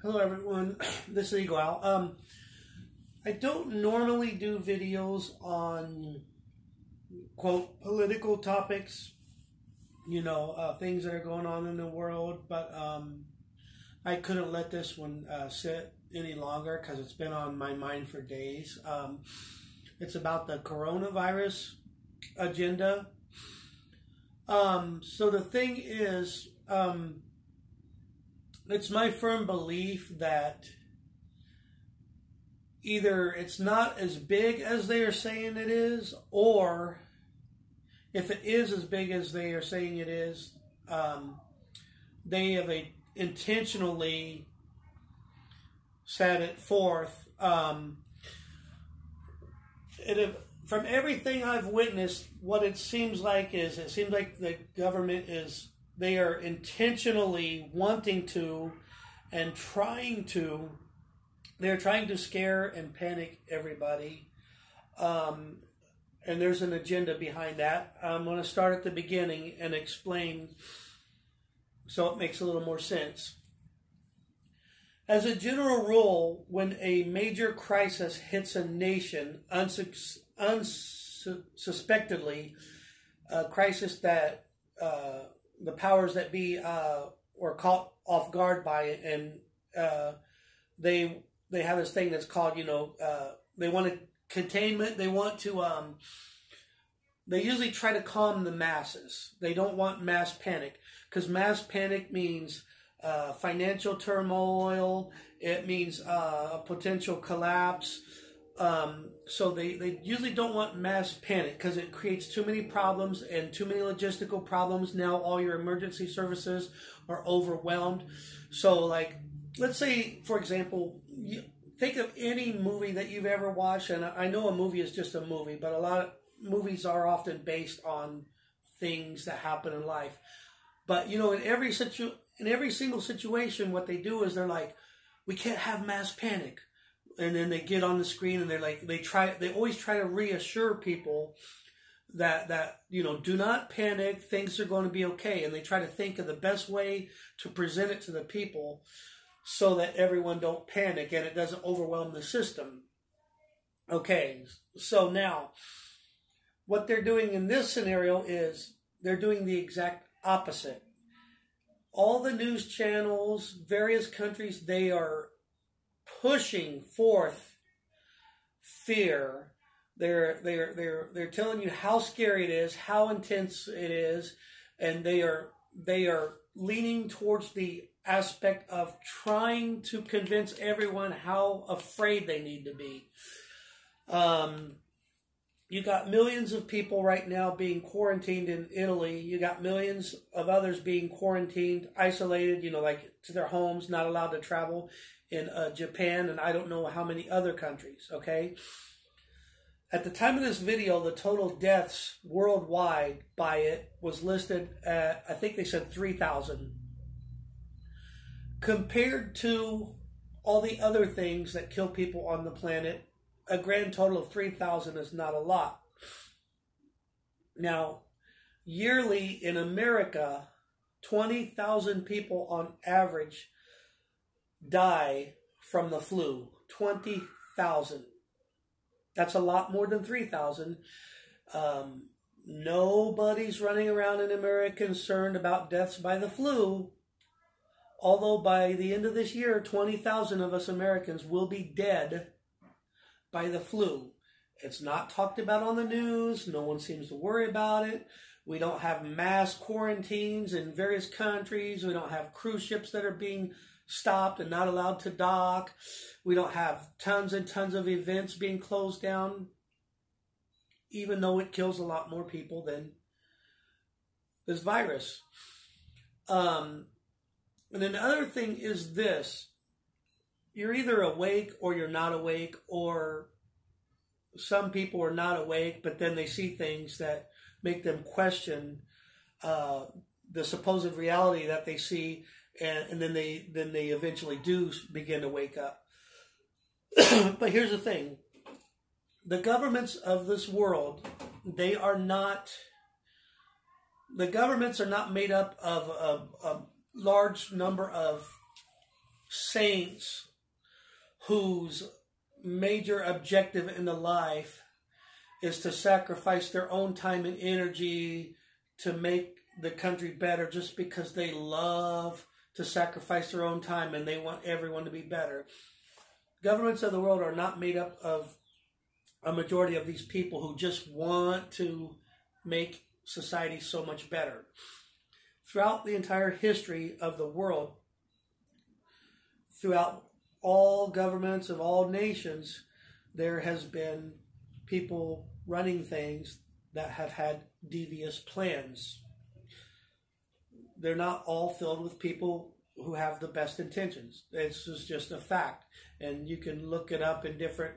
Hello everyone, this is Eagle Owl. I don't normally do videos on, quote, political topics, things that are going on in the world, but I couldn't let this one sit any longer because it's been on my mind for days. It's about the coronavirus agenda. So the thing is, it's my firm belief that either it's not as big as they are saying it is, or if it is as big as they are saying it is, they have intentionally set it forth. From everything I've witnessed, what it seems like the government they are intentionally wanting to and they're trying to scare and panic everybody. And there's an agenda behind that. I'm going to start at the beginning and explain so it makes a little more sense. As a general rule, when a major crisis hits a nation unsuspectedly, a crisis that the powers that be were caught off guard by it, and they have this thing that's called, they want containment. They want to, they usually try to calm the masses. They don't want mass panic, because mass panic means financial turmoil. It means a potential collapse. So they usually don't want mass panic because it creates too many problems and too many logistical problems. Now all your emergency services are overwhelmed. So, like, let's say, for example, think of any movie that you've ever watched, and I know a movie is just a movie, but a lot of movies are often based on things that happen in life. But, in every single situation, what they do is they're like, we can't have mass panic. And then they get on the screen and they're like, they always try to reassure people that do not panic, things are going to be okay. And they try to think of the best way to present it to the people so that everyone don't panic and it doesn't overwhelm the system. Okay, so now what they're doing in this scenario is they're doing the exact opposite. All the news channels, various countries, they are pushing forth fear. They're telling you how scary it is, how intense it is, and they are leaning towards the aspect of trying to convince everyone how afraid they need to be. You got millions of people right now being quarantined in Italy. You got millions of others being quarantined, isolated, like to their homes, not allowed to travel in Japan, and I don't know how many other countries, okay? At the time of this video, the total deaths worldwide by it was listed at, I think they said 3,000. Compared to all the other things that kill people on the planet, a grand total of 3,000 is not a lot. Now, yearly in America, 20,000 people on average die from the flu. 20,000. That's a lot more than 3,000. Nobody's running around in America concerned about deaths by the flu. Although by the end of this year, 20,000 of us Americans will be dead by the flu. It's not talked about on the news. No one seems to worry about it. We don't have mass quarantines in various countries. We don't have cruise ships that are being stopped and not allowed to dock. We don't have tons and tons of events being closed down, even though it kills a lot more people than this virus. And then the other thing is this. You're either awake or you're not awake, or some people are not awake, but then they see things that make them question the supposed reality that they see, and then they eventually do begin to wake up. But here's the thing. The governments of this world, the governments are not made up of a large number of saints whose major objective in the life is to sacrifice their own time and energy to make the country better just because they love to sacrifice their own time and they want everyone to be better. Governments of the world are not made up of a majority of these people who just want to make society so much better. Throughout the entire history of the world, throughout all governments of all nations, there has been people running things that have had devious plans. They're not all filled with people who have the best intentions. This is just a fact, and you can look it up in different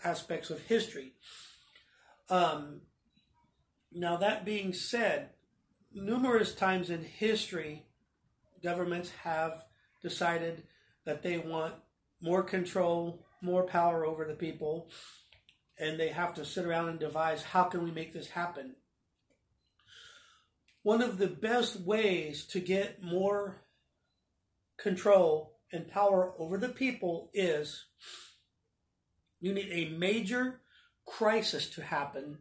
aspects of history. Now, that being said, numerous times in history, governments have decided that they want more control, more power over the people, and they have to sit around and devise, how can we make this happen? One of the best ways to get more control and power over the people is you need a major crisis to happen,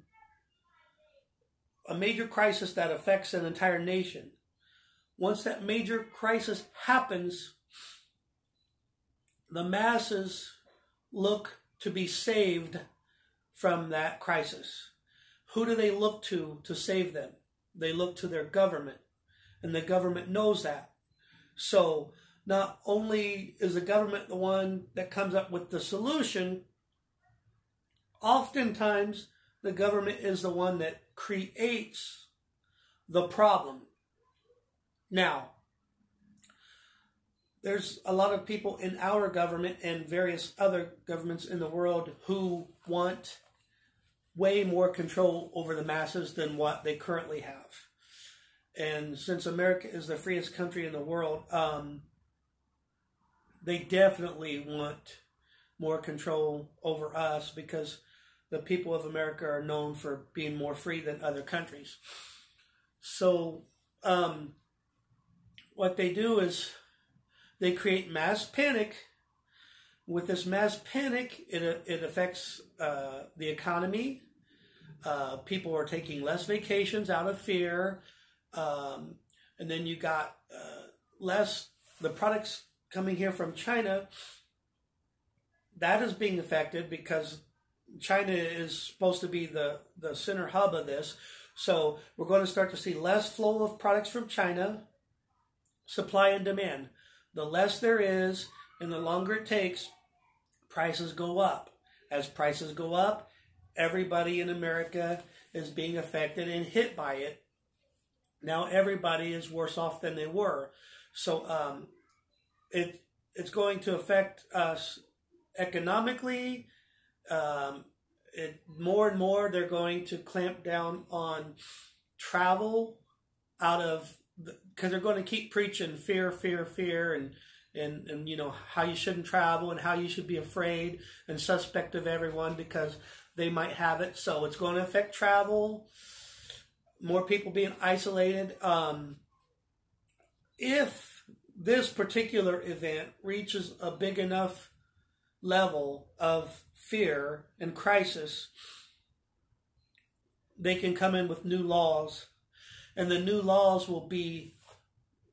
a major crisis that affects an entire nation. Once that major crisis happens, the masses look to be saved from that crisis. Who do they look to save them? They look to their government, and the government knows that. So not only is the government the one that comes up with the solution, oftentimes the government is the one that creates the problem. Now, there's a lot of people in our government and various other governments in the world who want way more control over the masses than what they currently have. And since America is the freest country in the world, they definitely want more control over us because the people of America are known for being more free than other countries. So what they do is they create mass panic. With this mass panic, it affects the economy. People are taking less vacations out of fear. And then you got less, the products coming here from China, that is being affected because China is supposed to be the center hub of this. So we're going to start to see less flow of products from China, supply and demand. The less there is and the longer it takes, prices go up. As prices go up, everybody in America is being affected and hit by it. Now everybody is worse off than they were. So it's going to affect us economically. More and more they're going to clamp down on travel because they're going to keep preaching fear, fear, fear, and you know how you shouldn't travel and how you should be afraid and suspect of everyone because they might have it. So it's going to affect travel, more people being isolated. If this particular event reaches a big enough level of fear and crisis, they can come in with new laws, and the new laws will be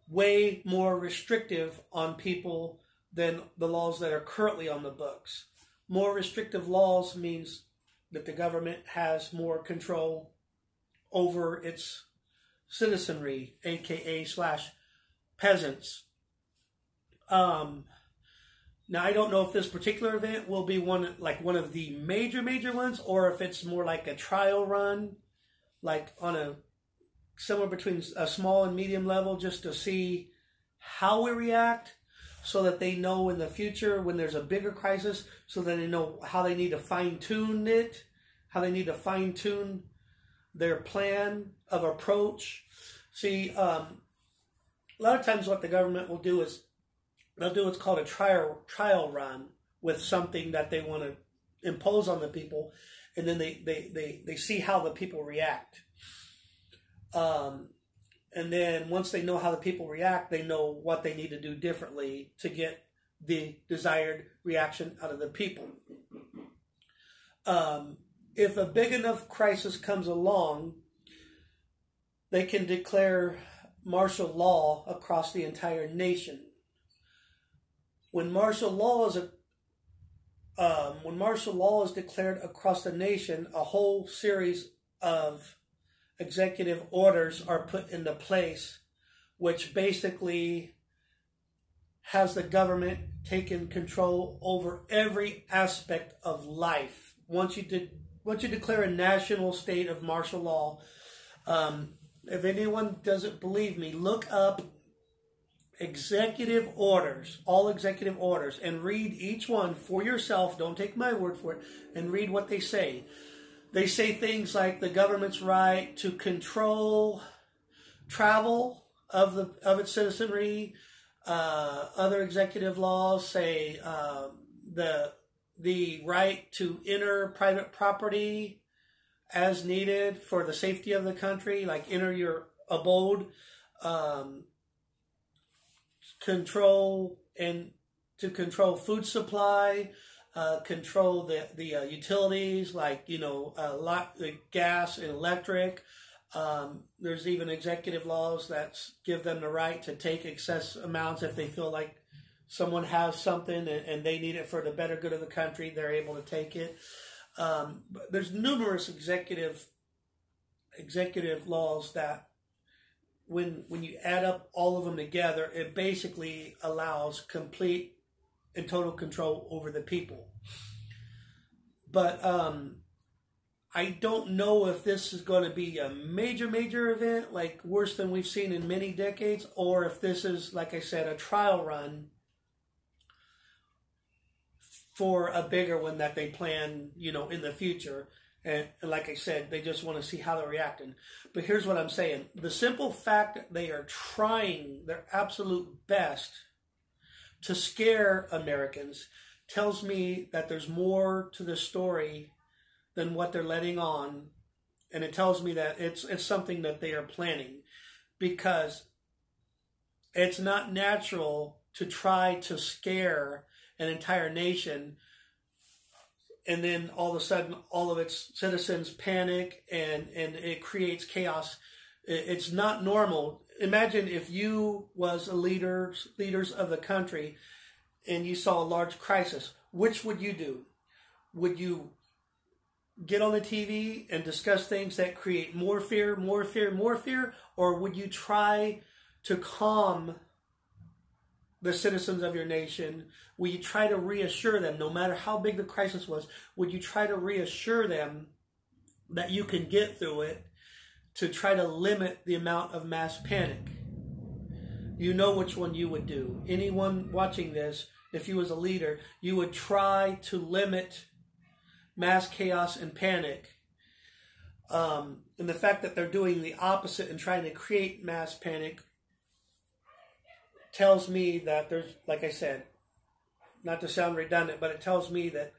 way more restrictive on people than the laws that are currently on the books. More restrictive laws means that the government has more control over its citizenry, aka / peasants. Now, I don't know if this particular event will be one of the major ones, or if it's more like a trial run, like on a somewhere between a small and medium level, just to see how we react, so that they know in the future when there's a bigger crisis, so that they know how they need to fine-tune it, how they need to fine-tune their plan of approach. See, a lot of times what the government will do is they'll do what's called a trial run with something that they want to impose on the people, and then they see how the people react. And then once they know how the people react, they know what they need to do differently to get the desired reaction out of the people. If a big enough crisis comes along, they can declare martial law across the entire nation. When martial law is declared across the nation, a whole series of executive orders are put into place, which basically has the government taken control over every aspect of life. Once you declare a national state of martial law, if anyone doesn't believe me, look up executive orders, all executive orders, and read each one for yourself. Don't take my word for it, and read what they say. They say things like the government's right to control travel of its citizenry. Other executive laws say the right to enter private property as needed for the safety of the country, like enter your abode, control food supply, control the utilities like gas and electric. There's even executive laws that give them the right to take excess amounts if they feel like someone has something and they need it for the better good of the country. They're able to take it. But there's numerous executive laws that when you add up all of them together, it basically allows complete and total control over the people. But I don't know if this is going to be a major event, like worse than we've seen in many decades, or if this is, like I said, a trial run for a bigger one that they plan, in the future. And like I said, they just want to see how they're reacting. But here's what I'm saying. The simple fact that they are trying their absolute best to scare Americans tells me that there's more to the story than what they're letting on. And it tells me that it's something that they are planning, because it's not natural to try to scare an entire nation and then all of a sudden all of its citizens panic and it creates chaos. It's not normal. Imagine if you was a leaders of the country and you saw a large crisis. Which would you do? Would you get on the TV and discuss things that create more fear, or would you try to calm the citizens of your nation? Would you try to reassure them, no matter how big the crisis was, would you try to reassure them that you can get through it, to try to limit the amount of mass panic? You know which one you would do. Anyone watching this, if you was a leader, you would try to limit mass chaos and panic. And the fact that they're doing the opposite and trying to create mass panic tells me that there's, like I said, not to sound redundant, but it tells me that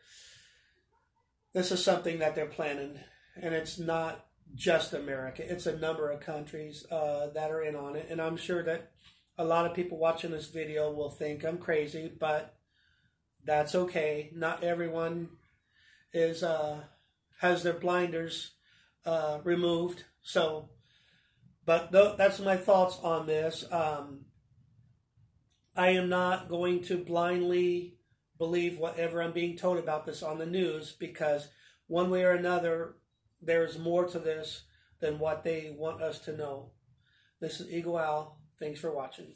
this is something that they're planning. And it's not just America. It's a number of countries that are in on it. And I'm sure that a lot of people watching this video will think I'm crazy, but that's okay. Not everyone is has their blinders removed. So, but that's my thoughts on this. I am not going to blindly believe whatever I'm being told about this on the news, because one way or another, there's more to this than what they want us to know. This is Eagle Al. Thanks for watching.